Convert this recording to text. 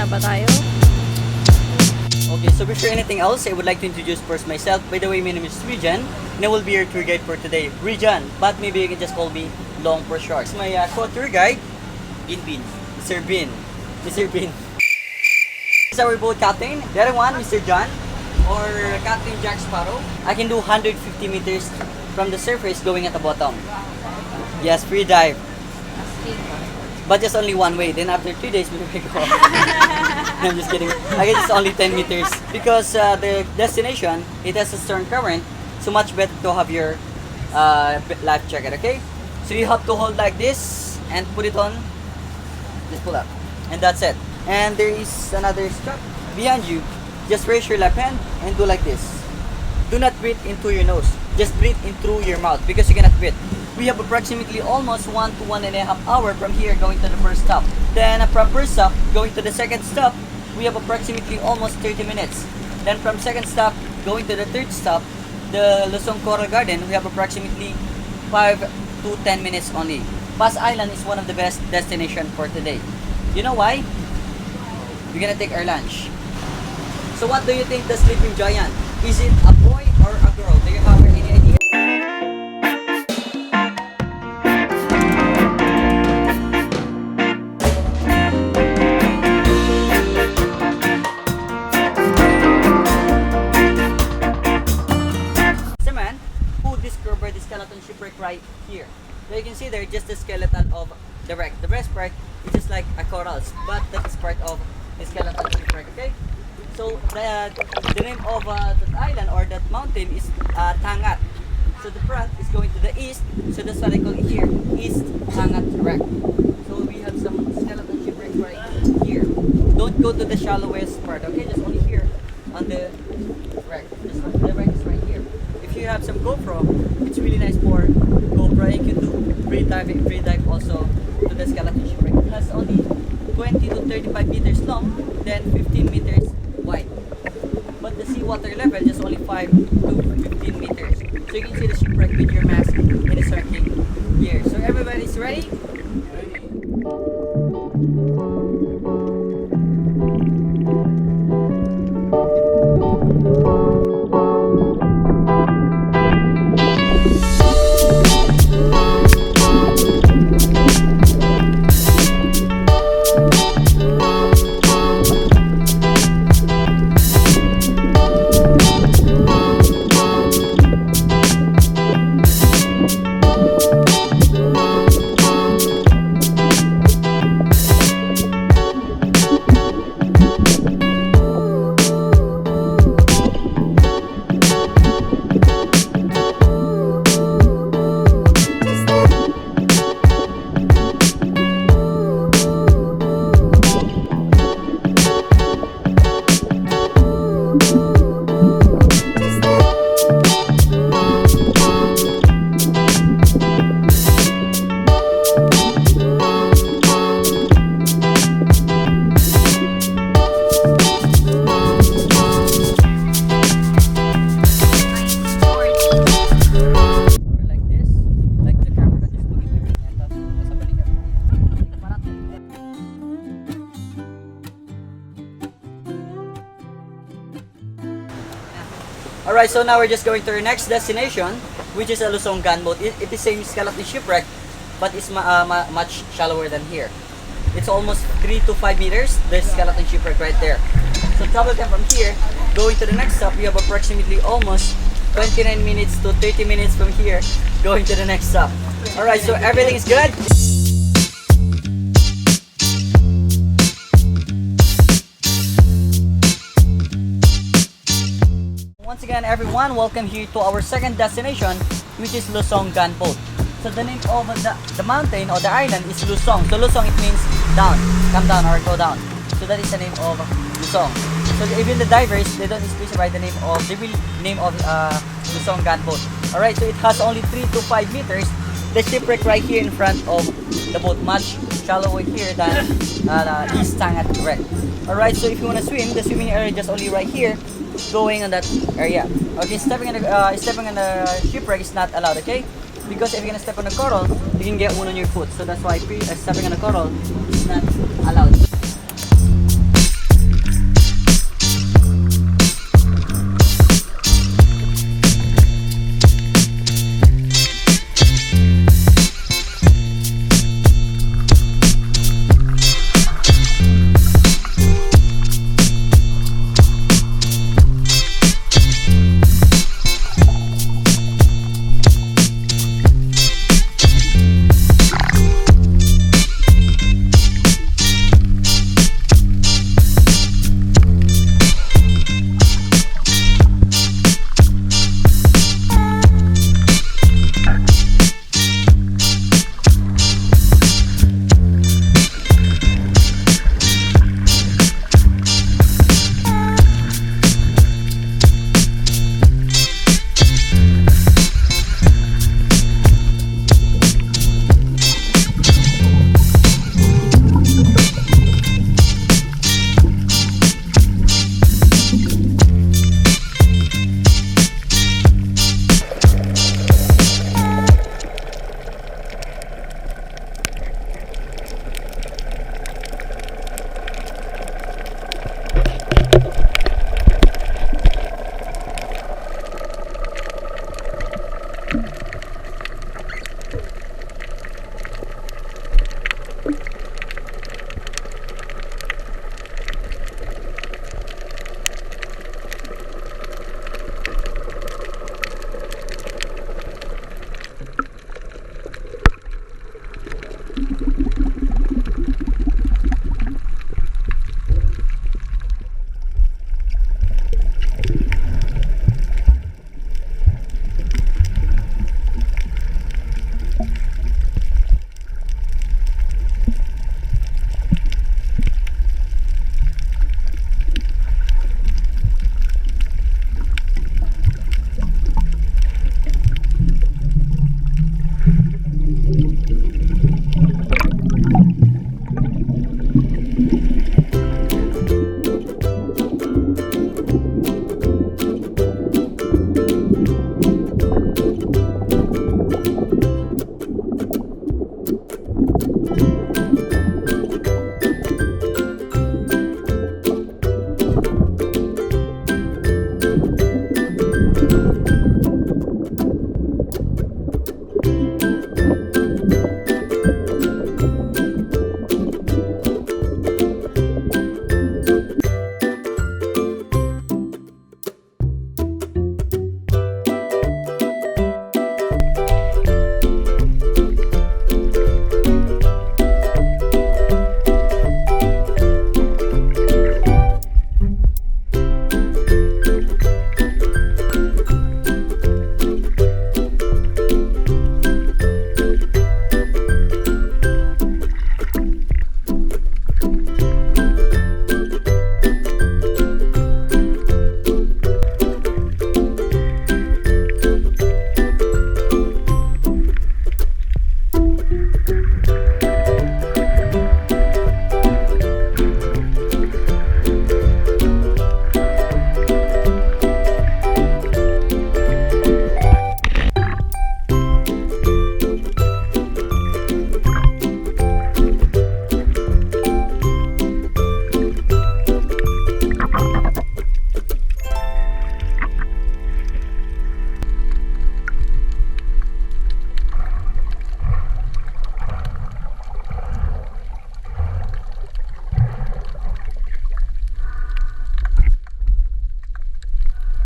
na ba tayo? Okay, so before anything else, I would like to introduce first myself. By the way, my name is Rijan, and I will be your tour guide for today. Rijan, but maybe you can just call me Long for short. My co-tour guide, Bin. Mr. Bin. Mr. Bin. This is our boat captain. The other one, Mr. John, or Captain Jack Sparrow. I can do 150 meters from the surface going at the bottom. Yes, free dive. But just only one way. Then after 3 days, we will go. I'm just kidding. I guess it's only 10 meters. Because the destination, it has a strong current. So much better to have your life jacket, okay? So you have to hold like this and put it on. Just pull up. And that's it. And there is another strap behind you. Just raise your left hand and do like this. Do not breathe into your nose. Just breathe in through your mouth because you cannot breathe. We have approximately almost 1 to 1.5 hours from here going to the first stop. Then from first stop going to the second stop, we have approximately almost 30 minutes. Then from second stop going to the third stop, the Lusong Coral Garden, we have approximately 5 to 10 minutes only. Pas Island is one of the best destinations for today. You know why? We're gonna take our lunch. So what do you think the sleeping giant? Is it a boy or a girl? Do you have any idea? It's a man who discovered the skeleton shipwreck right here. So you can see there just the skeleton of the wreck. The best part is just like a corals, but that is part of the skeleton shipwreck, okay? So the name of that island or that mountain is Tangat. So the front is going to the east, so that's what I call it here, East Tangat Wreck. So we have some skeleton shipwreck right here. Don't go to the shallowest part, okay? Just only here on the wreck. The wreck is right here. If you have some GoPro, it's really nice for GoPro. You can do free dive also to the skeleton shipwreck. It has only 20 to 35 meters long, then 15 meters wide. But the seawater level is only 5 to 15 meters. So you can see the shipwreck with your mask in the snorkeling gear. So everybody's ready? Alright, so now we're just going to our next destination, which is a Lusong Gunboat. It is same skeleton shipwreck, but it's much shallower than here. It's almost 3 to 5 meters. There's skeleton shipwreck right there. So travel time from here, going to the next stop, we have approximately almost 29 minutes to 30 minutes from here, going to the next stop. Alright, so everything is good? Once again everyone, welcome here to our second destination, which is Lusong Gunboat. So the name of the mountain or the island is Lusong. So Lusong, it means down, come down or go down. So that is the name of Lusong. So even the divers, they don't specify the name of Lusong Gunboat. Alright, so it has only 3 to 5 meters. The shipwreck right here in front of the boat, much shallower here than East Tangat Wreck. Alright, so if you want to swim, the swimming area just only right here, going on that area. Okay, stepping on the shipwreck is not allowed, okay? Because if you're gonna step on the coral, you can get one on your foot. So that's why stepping on the coral is not allowed.